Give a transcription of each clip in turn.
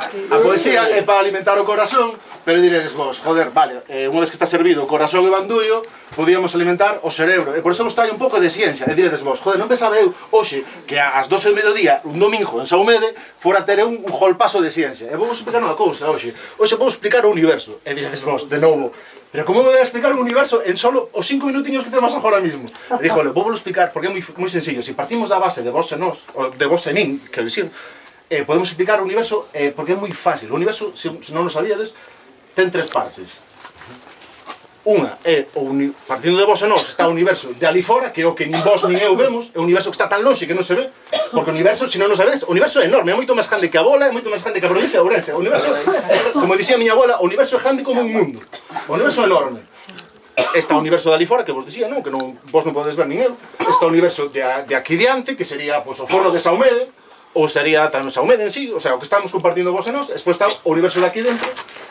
A poesía é para alimentar o corazón, pero diredes vos, joder, vale, unha vez que está servido o corazón e bandullo, podíamos alimentar o cerebro, e por eso vos traio un pouco de ciencia, e diredes vos, joder, non pensaba eu, hoxe, que ás 12 do mediodía, un domingo en Saumede, fora ter un golpazo de ciencia, e vou explicar unha cousa, hoxe vou explicar o universo, e diredes vos, de novo, pero como me vai a explicar o universo en solo os 5 minutiños que temos agora mismo? E díjole, vou explicar, porque é moi sencillo, se partimos da base de vos e nós, ou de vos e min, quero dicir, podemos explicar o universo porque é moi fácil. O universo, se non o sabíades, ten tres partes. Unha é, partindo de vos e nós, está o universo de ali fora, que é o que nin vos nin eu vemos, é o universo que está tan longe que non se ve, porque o universo, se non o sabedes, o universo é enorme, é moito máis grande que a bola, é moito máis grande que a provincia de Ourense. O universo, como dicía a miña abuela, o universo é grande como un mundo. O universo é enorme. Está o universo de ali fora, que vos dicía, non? Que vos non podedes ver nin eu. Está o universo de aquí diante, que sería o forno de Saumede, ou sería tamén Saumede en sí, o sea, o que estamos compartindo vos e nós. Despois está o universo de aquí dentro,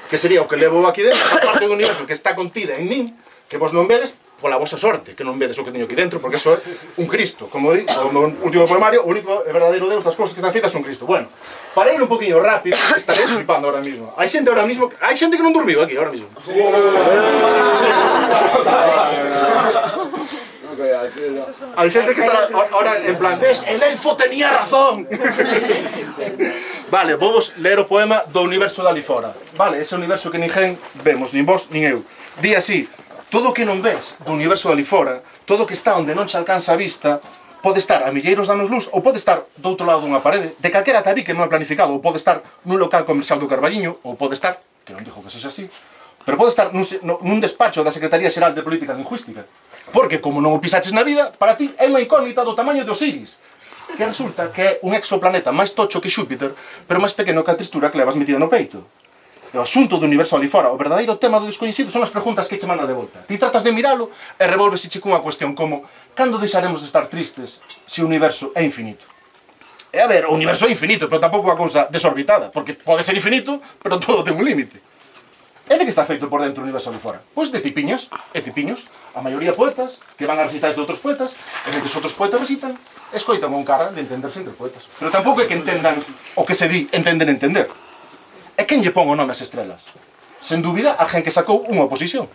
que sería o que levo aquí dentro, a parte do universo que está contida en min, que vos non vedes, pola vosa sorte, que non vedes o que teño aquí dentro, porque eso é un Cristo, como di, o meu último poemario, o único e verdadeiro Deus das cousas que están feitas son Cristo. Bueno, para ir un poquinho rápido, estaréis flipando ahora mismo. Hai xente que non dormiu aquí ahora mismo. Hai xente que estará ahora en plan, ves, el elfo tenía razón. Vale, vou vos ler o poema do universo de ali fora. Vale, ese universo que ninguén vemos, nin vos, nin eu. Di así, todo o que non ves do universo de ali fora, todo o que está onde non se alcanza a vista, pode estar a milleiros de anos luz, ou pode estar do outro lado dunha parede, de calquera tabique non é planificado, ou pode estar nun local comercial do Carballiño, ou pode estar, que non dixo que sexa así, pero pode estar nun despacho da Secretaría Xeral de Política Lingüística. Porque, como non o pisaches na vida, para ti é unha incógnita do tamaño de Osiris, que resulta que é un exoplaneta máis tocho que Xúpiter, pero máis pequeno que a textura que levas metida no peito. O asunto do universo ali fora, o verdadeiro tema do descoñecido son as preguntas que che manda de volta. Ti tratas de miralo e revolves che cunha cuestión como cando deixaremos de estar tristes se o universo é infinito? E a ver, o universo é infinito, pero tampouco é unha cousa desorbitada, porque pode ser infinito, pero todo ten un límite. E de que está feito por dentro o universo ali fora? Pois de tipiñas e tipiños. A maioría poetas, que van a recitais de outros poetas, e mentre outros poetas recitan, escoitan un cara de entenderse entre poetas. Pero tampouco é que entendan o que se di, entender. E quen lle pon o nome ás estrelas? Sen dúbida, alguén que sacou unha oposición.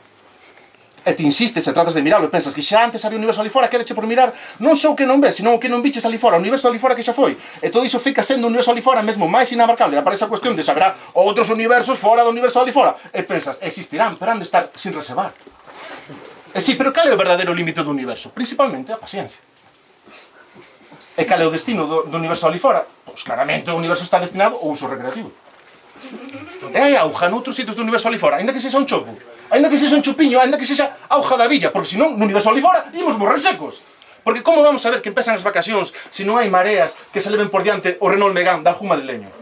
E ti insistes e tratas de miralo e pensas que xa antes había un universo ali fora, quereche por mirar non só o que non ves, sino o que non biches ali fora, o universo ali fora que xa foi. E todo iso fica sendo un universo ali fora mesmo máis inabarcable. E aparece a cuestión de saberá outros universos fora do universo ali fora. E pensas, existirán, pero han de estar sin reservar. E sí, pero cal é o verdadeiro límite do universo? Principalmente a paciencia. E cal é o destino do universo ali fora? Pois claramente o universo está destinado ao uso recreativo. E hai auga noutros sitios do universo ali fora, ainda que sexa un chopo, ainda que sexa un chupiño, ainda que sexa auga da villa, porque senón no universo ali fora ímos morrer secos. Porque como vamos a ver que empezan as vacacións se non hai mareas que se leven por diante o Renault Megane da algún madrileño?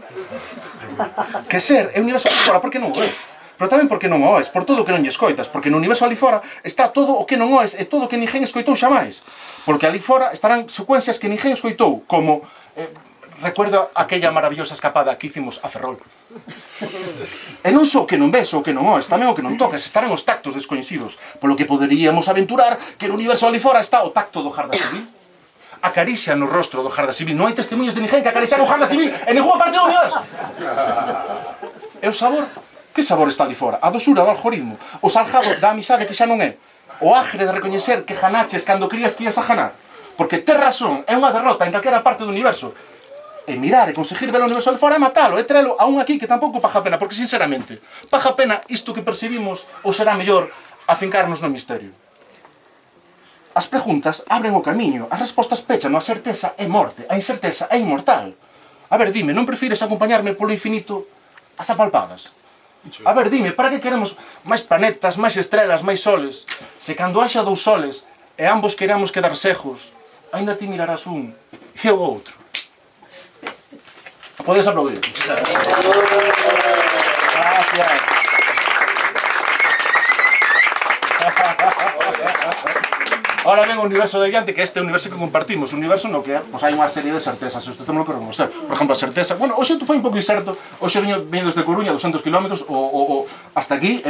Que ser é o universo ali fora porque non o és. Pero tamén porque non o oes, por todo o que non lle escoitas, porque no universo ali fora está todo o que non oes e todo o que ninguén escoitou xamais. Porque ali fora estarán secuencias que ninguén escoitou, como recuerdo aquella maravillosa escapada que hicimos a Ferrol. E non só o que non ves ou o que non oes, tamén o que non tocas, estarán os tactos descoñecidos, polo que poderíamos aventurar que no universo ali fora está o tacto do Garda Civil. A caricia no rostro do Garda Civil, non hai testemunhas de ninguén que acariciaron o Garda Civil en ninguna parte do universo. E o sabor? Que sabor está ali fora? A dosura do algoritmo, o salgado da amizade que xa non é, o agre de recoñecer que janaches cando querías que ibas a janar. Porque ter razón é unha derrota en calquera parte do universo. E mirar e conseguir ver o universo ali fora é matalo, é trelo a un aquí que tampouco paja pena, porque sinceramente, paja pena isto que percibimos ou será mellor afincarnos no misterio? As preguntas abren o camiño, as respostas pechan, a certeza é morte, a incerteza é inmortal. A ver, dime, non prefires acompañarme polo infinito ás apalpadas? A ver, dime, para que queremos máis planetas, máis estrelas, máis soles? Se cando haxa dous soles e ambos queramos quedar cegos, ainda ti mirarás un e o outro. Podes aplaudir. Gracias. Ahora ven o universo de diante, que este é o universo que compartimos. O universo no que pues, hai unha serie de certezas. Se usted non lo queremos ser. Por exemplo, a certeza... Bueno, hoxe foi un pouco incerto. Hoxe viño desde Coruña, 200 km, hasta aquí.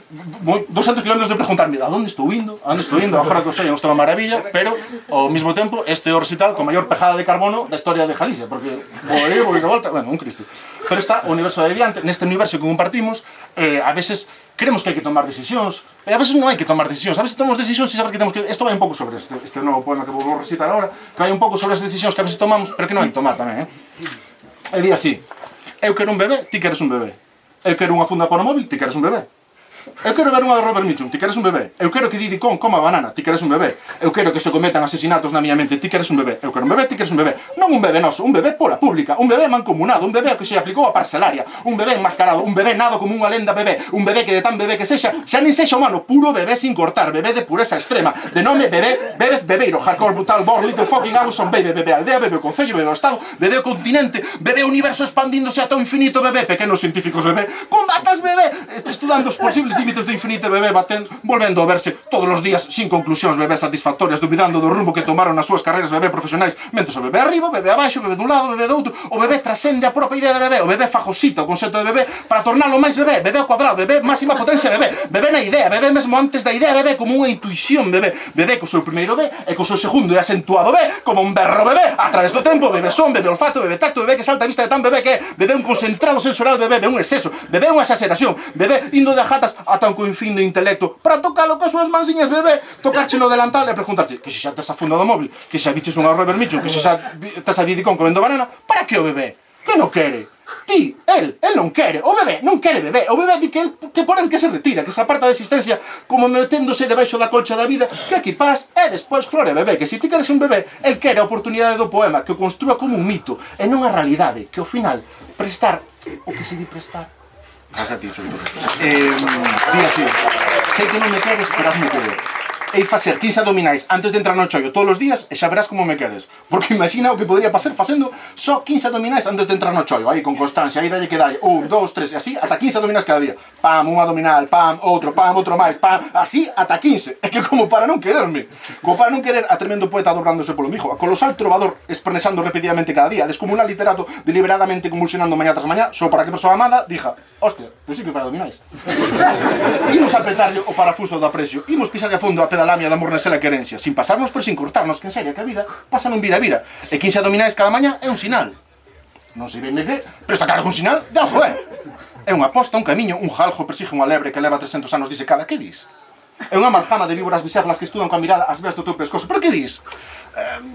200 km de preguntarme a onde estou indo, agora que o sei, non estou a maravilla, pero ao mesmo tempo este é o recital con maior pejada de carbono da historia de Galicia, porque vou de volta, bueno, un cristo. Pero está o universo de adiante, neste universo que compartimos, a veces creemos que hai que tomar decisións, e a veces non hai que tomar decisións, a veces tomamos decisións e saber que temos que... Isto vai un pouco sobre este novo poema que vou recitar agora, que vai un pouco sobre as decisións que a veces tomamos, pero que non hai que tomar tamén, E di así: eu quero un bebé, ti queres un bebé. Eu quero unha funda para o móvil, ti queres un bebé. Eu quero ver unha de Robert Mitchum, ti queres un bebé. Eu quero que Diddy Kong coma banana, ti queres un bebé. Eu quero que se cometan asesinatos na miña mente, ti queres un bebé. Eu quero un bebé, ti queres un bebé. Non un bebé noso, un bebé pola pública, un bebé mancomunado, un bebé que se aplicou a parcelaria, un bebé enmascarado, un bebé nado como unha lenda bebé, un bebé que de tan bebé que sexa, xa nin sexa humano, puro bebé sin cortar, bebé de pureza extrema, de nome bebé, bebez bebeiro, hardcore, brutal, bore, little fucking awesome, baby, bebé aldea, bebé o concello, bebé o estado, bebé o continente, bebé o universo expandíndose ata o infinito, bebé, pequenos científicos, bebé, con datas, bebé, estudando os posibles límites do infinito, bebé, volvendo a verse todos os días sin conclusións, bebé, satisfactorias, dubidando do rumbo que tomaron nas súas carreiras, bebé, profesionais, mentres o bebé arriba, bebé abaixo, bebé dun lado, bebé do outro, o bebé trascende a propia idea de bebé, o bebé fagosita o concepto de bebé para tornalo máis bebé, bebé ao cuadrado, bebé máxima potencia, bebé, bebé na idea, bebé mesmo antes da idea, bebé como unha intuición, bebé, bebé co seu primeiro B e co seu segundo e acentuado B, como un berro bebé, a través do tempo, bebé son, bebé olfato, bebé tacto, bebé que salta a vista de tan bebé que é, bebé un concentrado sensorial, bebé, bebé un exceso, bebé unha exageración, bebé indo de jatas ata un confín de intelecto para tocalo coas súas mansiñas, bebé, tocarche no delantal e preguntarche que se xa tes a funda do móvil, que xa biches unha Robert Mitchum, que xa tes a Diddy Kong comendo banana, para que o bebé? Que non quere? Ti, el non quere, o bebé non quere bebé, o bebé di que porén que se retira, que se aparta da existencia como meténdose debaixo da colcha da vida, que aquí paz e despois flore bebé, que se ti queres un bebé, el quere a oportunidade do poema, que o construa como un mito, e non a realidade, que ao final prestar, o que se di prestar, pasa ti, sobre todo. Di así: sei que non me queres, pero hazme querer. Hei facer 15 abdominais antes de entrar no chollo todos os días e xa verás como me queres. Porque imagina o que podría pasar facendo só 15 abdominais antes de entrar no chollo. Aí, con constancia, aí dalle que dalle 1, 2, 3, e así, ata 15 abdominais cada día. Pam, un abdominal, pam, outro máis, pam, así ata 15. É que como para non quererme. Como para non querer a tremendo poeta dobrándose polo mijo, a colosal trovador expresando repetidamente cada día, a descomunal literato deliberadamente convulsionando mañá tras mañá, só para que a persoa amada dija: hostia, pois sí que fai abdominais. Imos apretarlle o parafuso do aprecio, imos pisar a fondo a pedalamia da mornesela querencia, sin pasarnos pero sin cortarnos, que en serio que a vida pasa nun vira-vira, e 15 abdominais cada mañá é un sinal. Non sei ben de que, pero está claro que un sinal de algo é unha aposta, un camiño, un jaljo persigue unha lebre que leva 300 anos disecada, que dis? É unha amalgama de víboras bicéfalas que estudan coa mirada as veas do teu pescozo, pero que dis?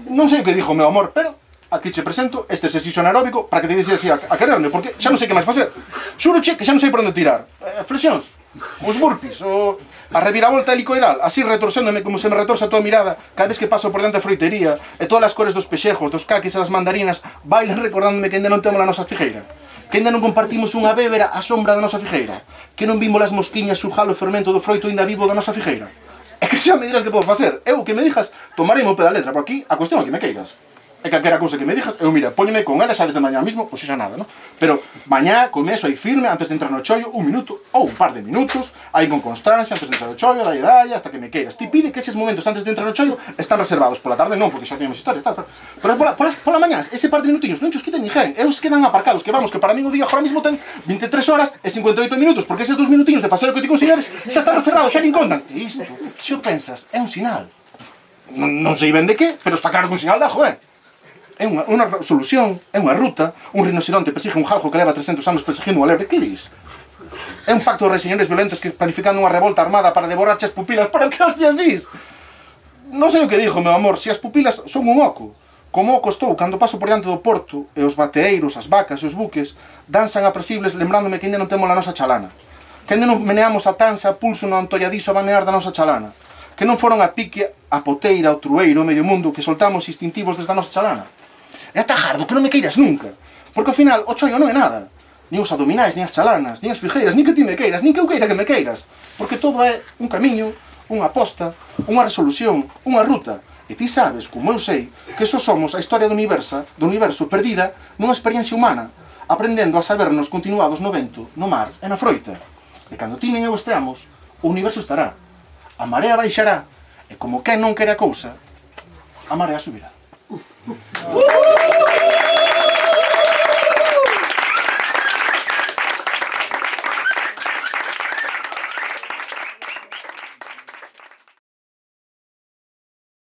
Non sei o que dixo o meu amor, pero aquí che presento este exercicio anaeróbico para que te dices así a quererme, porque xa non sei que máis facer. Xuroche que xa non sei por onde tirar. Flexións, os burpees, a reviravolta helicoidal, así retorcéndome como se me retorce a tua mirada cada vez que paso por dentro da froitería, e todas as cores dos pexejos, dos caquis e das mandarinas bailan recordándome que ainda non temos a nosa figueira, que ainda non compartimos unha bébera á sombra da nosa figueira, que non vimos as mosquiñas surjar o fermento do froito ainda vivo da nosa figueira. É que xa me dirás que podo facer. Eu que me dijas, tomarei o pé da letra, por aquí a cuestión é que me queiras. E calquera cousa que me dixas, eu mira, póñeme con ela xa desde mañá mismo, pois xa nada, non? Pero mañá comezo aí firme, antes de entrar no chollo, un minuto ou un par de minutos, aí con constancia, antes de entrar no chollo, dalle, hasta que me queiras. Ti pide que eses momentos antes de entrar no chollo están reservados. Pola tarde non, porque xa teñemos historias, tal, pero pola mañá, ese par de minutinhos, non chos quiten ninguén, eles quedan aparcados, que vamos, que para mí o día agora mismo ten 23 horas e 58 minutos, porque eses 2 minutiños de facer o que ti consideres xa están reservados, xa nin contan. E isto, se o pensas, é un sinal. Non sei ben de que, pero está claro que un sinal de algo, é unha solución, é unha ruta. Un rinoceronte persigue un jaljo que leva 300 anos perseguindo unha lebre, que dis? É un pacto de señores violentos que planificando unha revolta armada para devorarche as pupilas, para que os días dis? Non sei o que dixo, meu amor, se as pupilas son un oco. Como oco estou cando paso por diante do porto e os bateeiros, as vacas e os buques danzan apresibles lembrándome que ainda non temos a nosa chalana, que ainda non meneamos a tansa pulso no antolladizo a banear da nosa chalana, que non foron a pique, a poteira, o trueiro, o medio mundo que soltamos instintivos desde a nosa chalana. É tajardo, que non me queiras nunca, porque ao final o chollo non é nada, nin os abdominais, nin as chalanas, nin as figueiras, nin que ti me queiras, nin que eu queira que me queiras, porque todo é un camiño, unha aposta, unha resolución, unha ruta. E ti sabes, como eu sei, que só somos a historia do universo perdida nunha experiencia humana, aprendendo a sabernos continuados no vento, no mar e na froita. E cando ti nin eu esteamos, o universo estará, a marea baixará, e como quen non quere a cousa, a marea subirá.